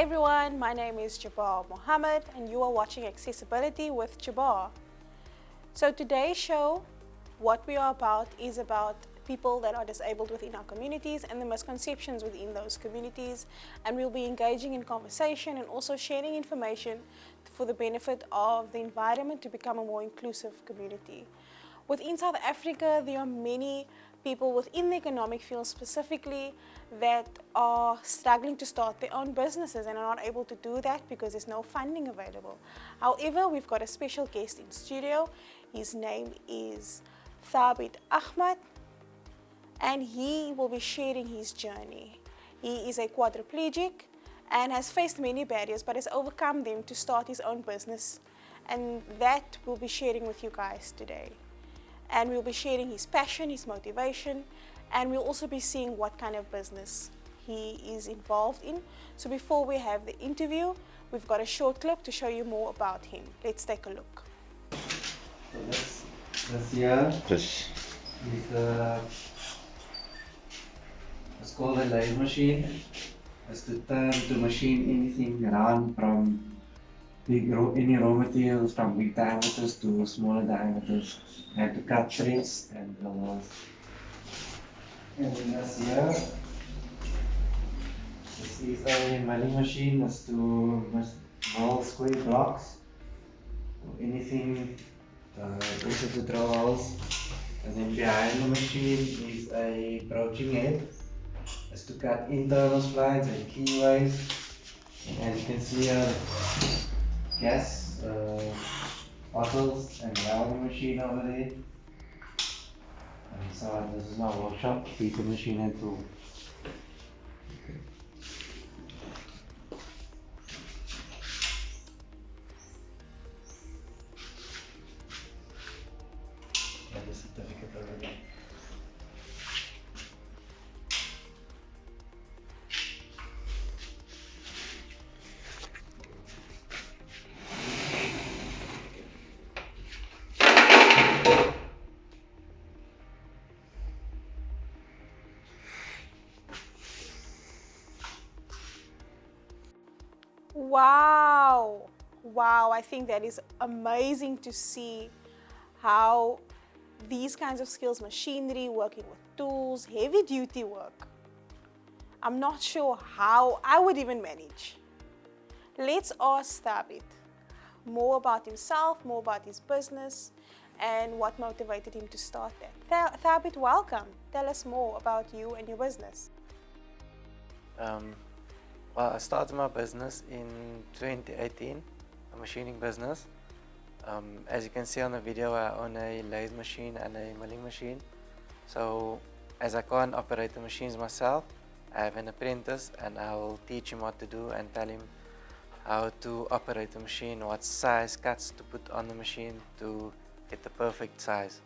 Hi everyone, my name is Jabaar Mohammed and you are watching Accessibility with Jabaar. So today's show, what we are about is about people that are disabled within our communities and the misconceptions within those communities, and we'll be engaging in conversation and also sharing information for the benefit of the environment to become a more inclusive community. Within South Africa, there are many people within the economic field specifically that are struggling to start their own businesses and are not able to do that because there's no funding available. However, we've got a special guest in studio. His name is Thabit Ahmad, and he will be sharing his journey. He is a quadriplegic and has faced many barriers but has overcome them to start his own business, and that we'll be sharing with you guys today. And we'll be sharing his passion, his motivation, and we'll also be seeing what kind of business he is involved in. So before we have the interview, we've got a short clip to show you more about him. Let's take a look. So this here Yes. it's called a lathe machine. It's to turn to machine anything around from any raw materials from big diameters to smaller diameters, and to cut threads and alloys. And then this here, this is a milling machine. That's to mill square blocks or anything. Also to drill holes. And then behind the machine is a broaching head. It's to cut internal splines and keyways. And you can see a gas bottles and welding machine over there. And so this is my workshop, feature machine and tool. And the certificate over there. Wow, I think that is amazing to see how these kinds of skills, machinery, working with tools, heavy duty work. I'm not sure how I would even manage. Let's ask Thabit more about himself, more about his business, and what motivated him to start that. Thabit, welcome. Tell us more about you and your business. Well, I started my business in 2018, a machining business. As you can see on the video, I own a lathe machine and a milling machine. So, as I can't operate the machines myself, I have an apprentice and I will teach him what to do and tell him how to operate the machine, what size cuts to put on the machine to get the perfect size.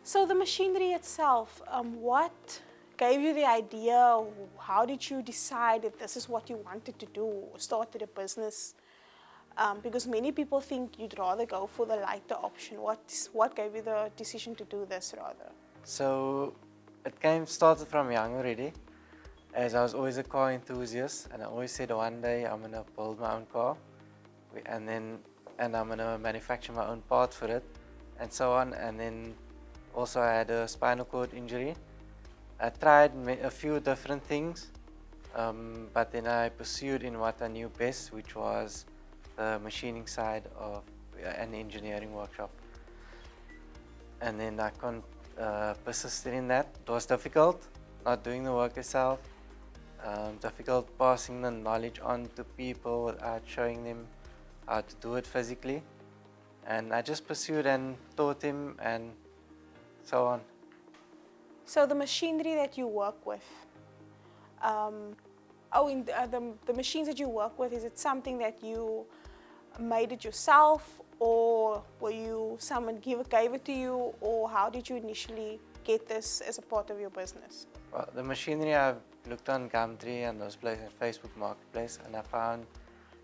So the machinery itself, what gave you the idea? How did you decide that this is what you wanted to do or started a business? Because many people think you'd rather go for the lighter option. What gave you the decision to do this rather? So it started from young already, as I was always a car enthusiast, and I always said one day I'm gonna build my own car, and I'm gonna manufacture my own parts for it, and so on. And then also I had a spinal cord injury. I tried a few different things, but then I pursued in what I knew best, which was the machining side of an engineering workshop. And then I persisted in that. It was difficult, not doing the work yourself, difficult passing the knowledge on to people without showing them how to do it physically. And I just pursued and taught him and so on. So the machinery that you work with, the machines that you work with, is it something that you made it yourself, or someone gave it to you, or how did you initially get this as a part of your business? Well, the machinery, I've looked on Gumtree and those places, Facebook Marketplace, and I found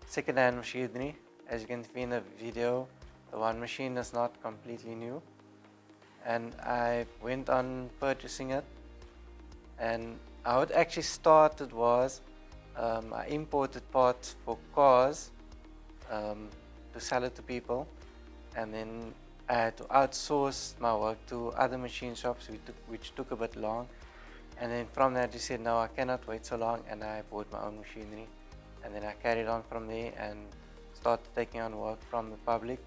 second-hand machinery. As you can see in the video, the one machine is not completely new. And I went on purchasing it, and how it actually started was I imported parts for cars to sell it to people, and then I had to outsource my work to other machine shops, which took a bit long. And then from there, I just said, no, I cannot wait so long, and I bought my own machinery. And then I carried on from there and started taking on work from the public.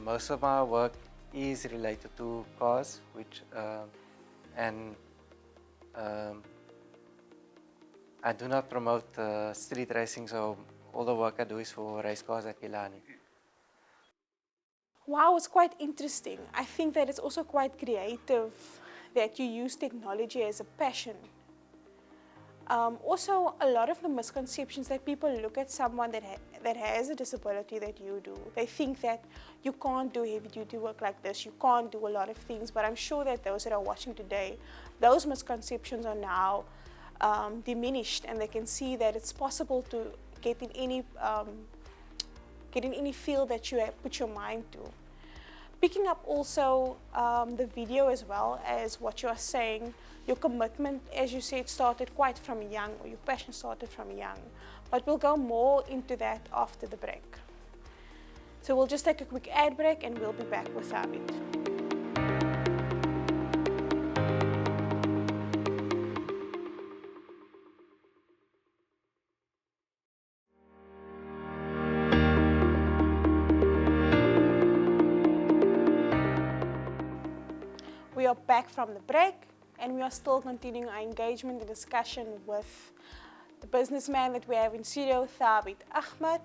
Most of my work is related to cars, and I do not promote street racing, so all the work I do is for race cars at Kilani. Wow, it's quite interesting. I think that it's also quite creative that you use technology as a passion. Also, a lot of the misconceptions that people look at someone that has a disability that you do, they think that you can't do heavy duty work like this, you can't do a lot of things, but I'm sure that those that are watching today, those misconceptions are now diminished, and they can see that it's possible to get in any field that you have put your mind to. Picking up also the video as well as what you are saying, your commitment, as you said, started quite from young, or your passion started from young. But we'll go more into that after the break. So we'll just take a quick ad break and we'll be back with Thabit. We are back from the break, and we are still continuing our engagement and discussion with the businessman that we have in studio, Thabit Ahmed.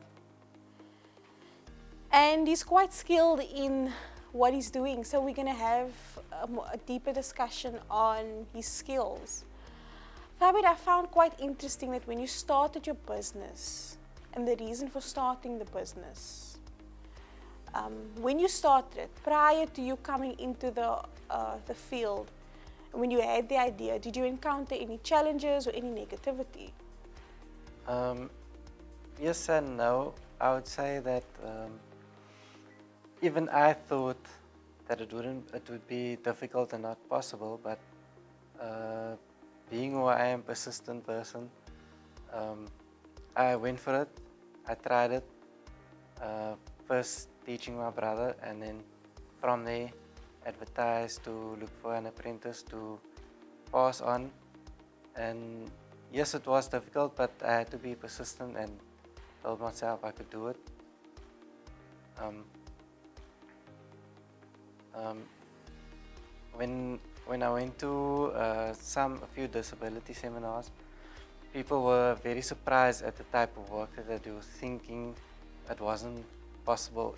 And he's quite skilled in what he's doing, so we're going to have a deeper discussion on his skills. Thabit, I found quite interesting that when you started your business, and the reason for starting the business, when you started it, prior to you coming into the field, when you had the idea, did you encounter any challenges or any negativity? Yes and no. I would say that even I thought that it would be difficult and not possible, but being who I am, persistent person, I went for it. I tried it. First teaching my brother, and then from there advertised to look for an apprentice to pass on. And yes, it was difficult, but I had to be persistent and told myself I could do it. When I went to a few disability seminars, people were very surprised at the type of work that I do, thinking it wasn't possible.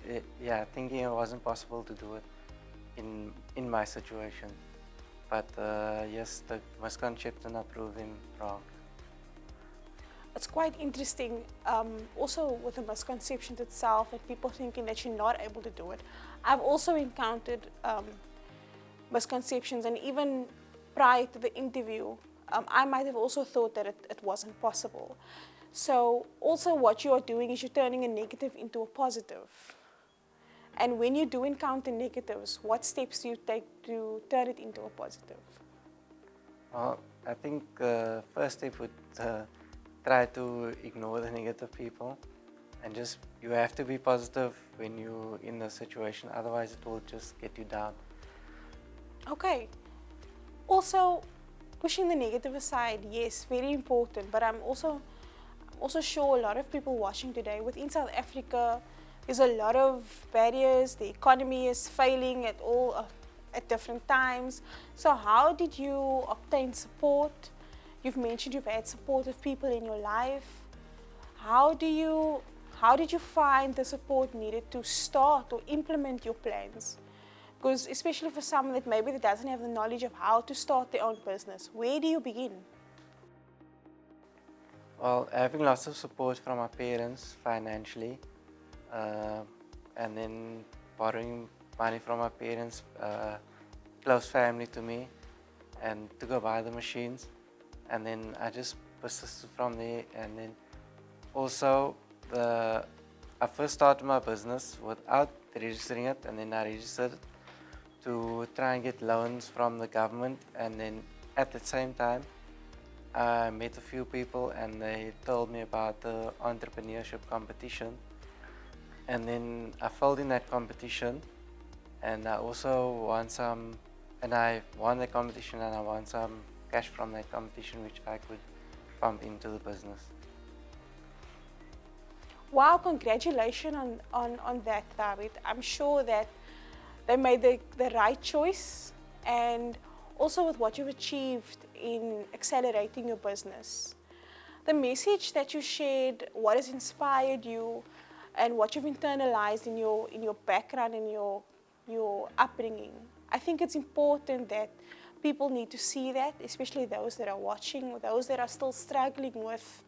Thinking it wasn't possible to do it in my situation. But yes, the misconception proved him wrong. It's quite interesting, also with the misconceptions itself and people thinking that you're not able to do it. I've also encountered misconceptions, and even prior to the interview, I might have also thought that it wasn't possible. So also what you are doing is you're turning a negative into a positive. And when you do encounter negatives, what steps do you take to turn it into a positive? Well, I think first step would try to ignore the negative people, and just you have to be positive when you're in the situation, otherwise it will just get you down. Okay. Also, pushing the negative aside, yes, very important, but I'm also sure a lot of people watching today within South Africa, there's a lot of barriers. The economy is failing at different times. So how did you obtain support? You've mentioned you've had supportive people in your life. How did you find the support needed to start or implement your plans? Because especially for someone that maybe doesn't have the knowledge of how to start their own business, where do you begin? Well, having lots of support from my parents financially, and then borrowing money from my parents, close family to me, and to go buy the machines. And then I just persisted from there. And then also I first started my business without registering it, and then I registered it to try and get loans from the government. And then at the same time, I met a few people and they told me about the entrepreneurship competition. And then I filled in that competition, and I also won some, and I won the competition and I won some cash from that competition which I could pump into the business. Wow, congratulations on that, David. I'm sure that they made the right choice, and also with what you've achieved in accelerating your business. The message that you shared, what has inspired you, and what you've internalized in your background and your upbringing. I think it's important that people need to see that, especially those that are watching, those that are still struggling with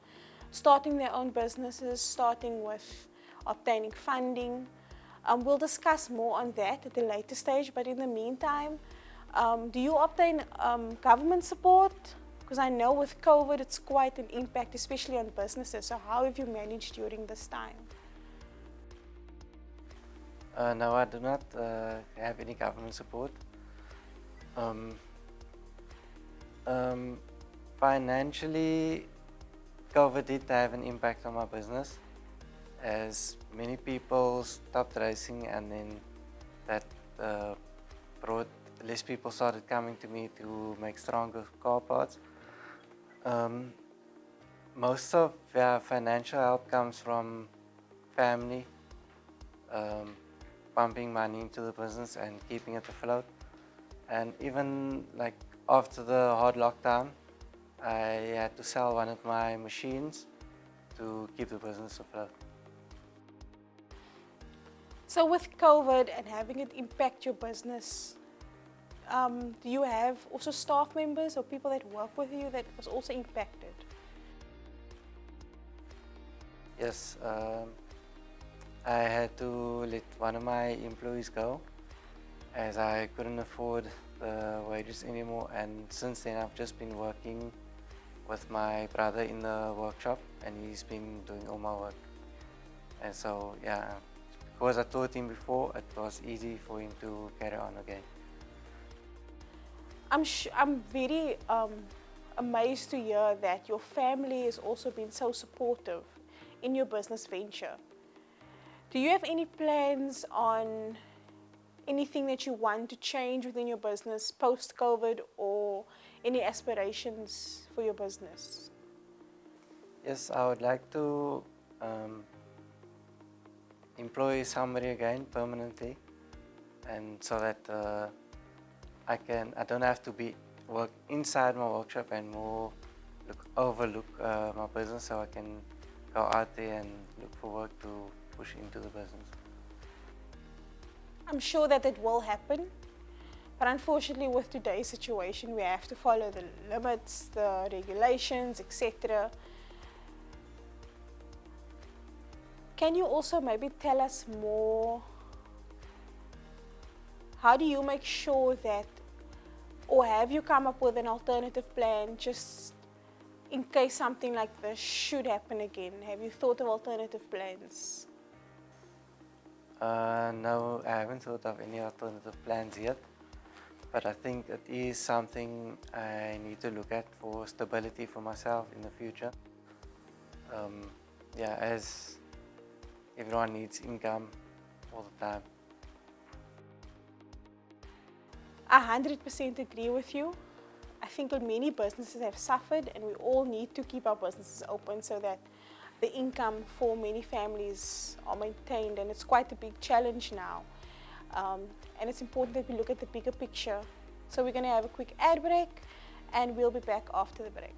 starting their own businesses, starting with obtaining funding. We'll discuss more on that at a later stage, but in the meantime, do you obtain government support? Because I know with COVID it's quite an impact, especially on businesses. So how have you managed during this time? No, I do not have any government support. Financially, COVID did have an impact on my business, as many people stopped racing, and then that brought less people started coming to me to make stronger car parts. Most of our financial help comes from family, pumping money into the business and keeping it afloat. And even like after the hard lockdown, I had to sell one of my machines to keep the business afloat. So with COVID and having it impact your business, do you have also staff members or people that work with you that was also impacted? Yes, I had to let one of my employees go as I couldn't afford the wages anymore, and since then I've just been working with my brother in the workshop, and he's been doing all my work. And so yeah, because I taught him before, it was easy for him to carry on again. I'm very amazed to hear that your family has also been so supportive in your business venture. Do you have any plans on anything that you want to change within your business post-COVID, or any aspirations for your business? Yes, I would like to employ somebody again permanently, and so that I don't have to work inside my workshop and more overlook my business, so I can go out there and look for work to push into the business. I'm sure that it will happen, but unfortunately with today's situation we have to follow the limits, the regulations, etc. Can you also maybe tell us more, how do you make sure that, or have you come up with an alternative plan just in case something like this should happen again? Have you thought of alternative plans? No, I haven't thought of any alternative plans yet, but I think it is something I need to look at for stability for myself in the future. Yeah, as everyone needs income all the time. I 100% agree with you. I think many businesses have suffered, and we all need to keep our businesses open so that the income for many families are maintained, and it's quite a big challenge now. And it's important that we look at the bigger picture. So we're going to have a quick ad break, and we'll be back after the break.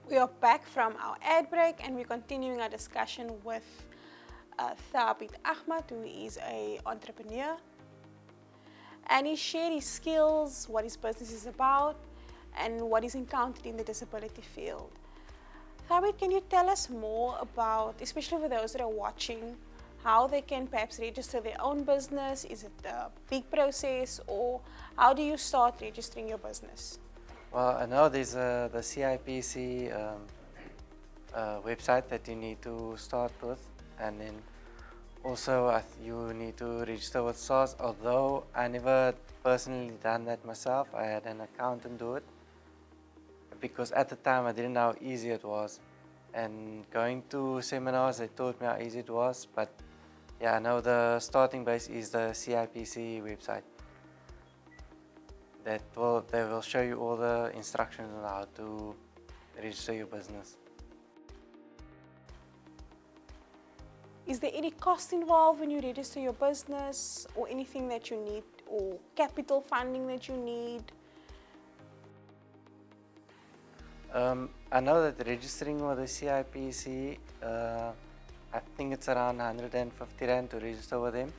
We are back from our ad break, and we're continuing our discussion with Thabit Ahmad, who is an entrepreneur. And he shared his skills, what his business is about, and what he's encountered in the disability field. Thabit, can you tell us more about, especially for those that are watching, how they can perhaps register their own business? Is it a big process, or how do you start registering your business? Well, I know there's the CIPC website that you need to start with, and then also you need to register with SARS. Although I never personally done that myself, I had an accountant do it, because at the time I didn't know how easy it was, and going to seminars they taught me how easy it was. But yeah, I know the starting base is the CIPC website. They will show you all the instructions on how to register your business. Is there any cost involved when you register your business, or anything that you need, or capital funding that you need? I know that registering with the CIPC, I think it's around 150 Rand to register with them.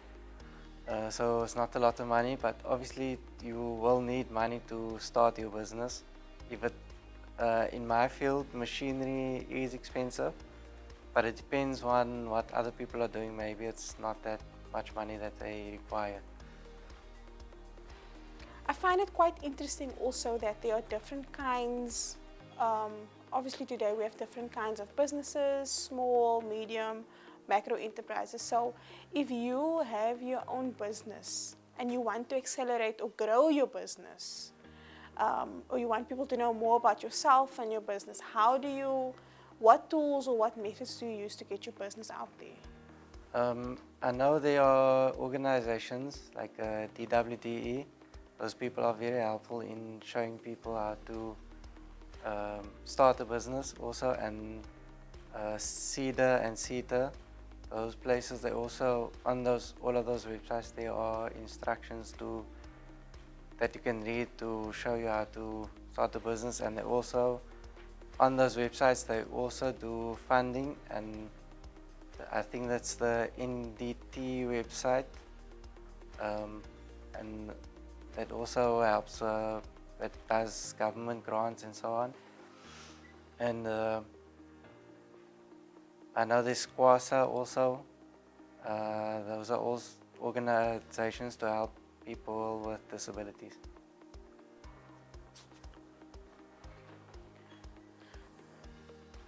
So it's not a lot of money, but obviously you will need money to start your business. If it, in my field, machinery is expensive, but it depends on what other people are doing. Maybe it's not that much money that they require. I find it quite interesting also that there are different kinds. Obviously today we have different kinds of businesses, small, medium, macro enterprises. So if you have your own business and you want to accelerate or grow your business, or you want people to know more about yourself and your business, what tools or what methods do you use to get your business out there? I know there are organizations like DWDE. Those people are very helpful in showing people how to start a business also, and CEDA and CETA, those places, they also, on all of those websites, there are instructions that you can read to show you how to start a business. And they also, on those websites, they also do funding, and I think that's the NDT website, and that also helps. It does government grants and so on. And I know there's Kwasa also. Those are all organizations to help people with disabilities.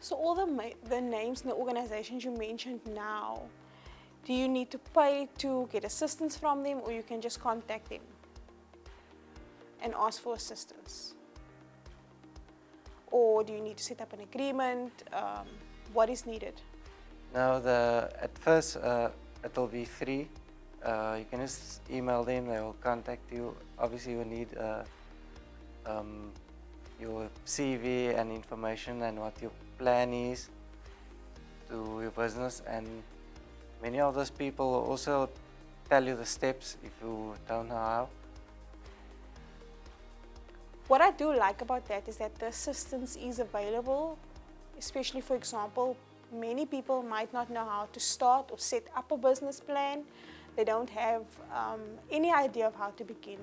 So all the names and the organizations you mentioned now, do you need to pay to get assistance from them, or you can just contact them and ask for assistance? Or do you need to set up an agreement? What is needed? No, at first it will be free. You can just email them, they will contact you. Obviously you need your CV and information and what your plan is to your business, and many of those people will also tell you the steps if you don't know how. What I do like about that is that the assistance is available, especially, for example, many people might not know how to start or set up a business plan. They don't have any idea of how to begin.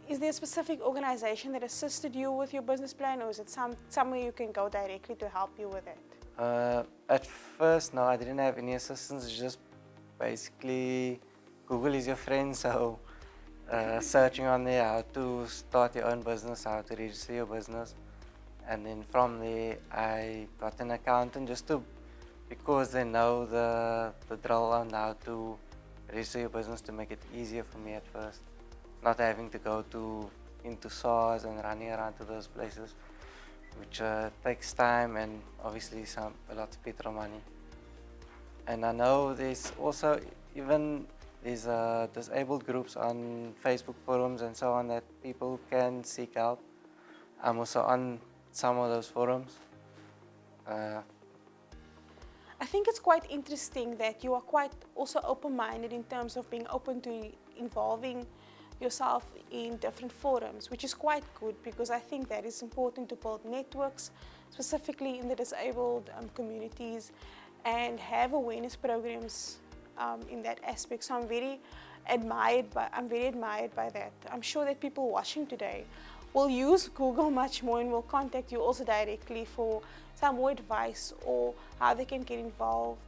Is there a specific organization that assisted you with your business plan, or is it somewhere you can go directly to help you with it? At first, no, I didn't have any assistance. It's just basically Google is your friend, so searching on there how to start your own business, how to register your business, and then from there I got an accountant because they know the drill on how to register your business, to make it easier for me at first, not having to go into SARS and running around to those places, which takes time and obviously a lot of petrol money. And I know there's also there's disabled groups on Facebook forums and so on that people can seek help. I'm also on some of those forums. I think it's quite interesting that you are quite also open-minded in terms of being open to involving yourself in different forums, which is quite good, because I think that is important to build networks, specifically in the disabled communities, and have awareness programs in that aspect. So I'm very admired by that. I'm sure that people watching today will use Google much more and will contact you also directly for some more advice or how they can get involved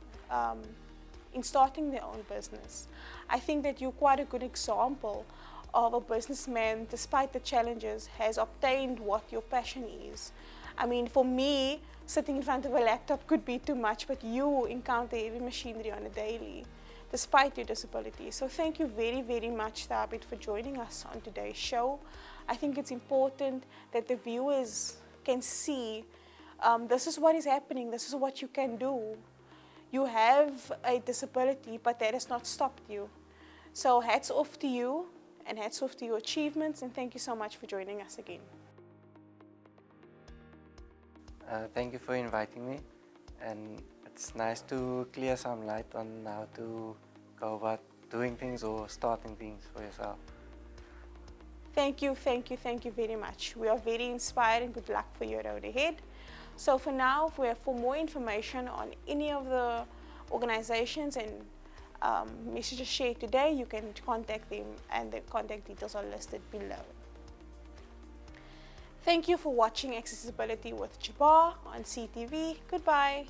in starting their own business. I think that you're quite a good example of a businessman, despite the challenges, has obtained what your passion is. I mean, for me, sitting in front of a laptop could be too much, but you encounter heavy machinery on a daily, despite your disability. So thank you very, very much, Thabit, for joining us on today's show. I think it's important that the viewers can see this is what is happening, this is what you can do. You have a disability, but that has not stopped you. So hats off to you, and hats off to your achievements, and thank you so much for joining us again. Thank you for inviting me, and it's nice to clear some light on how to go about doing things or starting things for yourself. Thank you, thank you, thank you very much. We are very inspired, and good luck for your road ahead. So for now, for more information on any of the organizations and messages shared today, you can contact them, and the contact details are listed below. Thank you for watching Accessibility with Jabaar on CTV. Goodbye.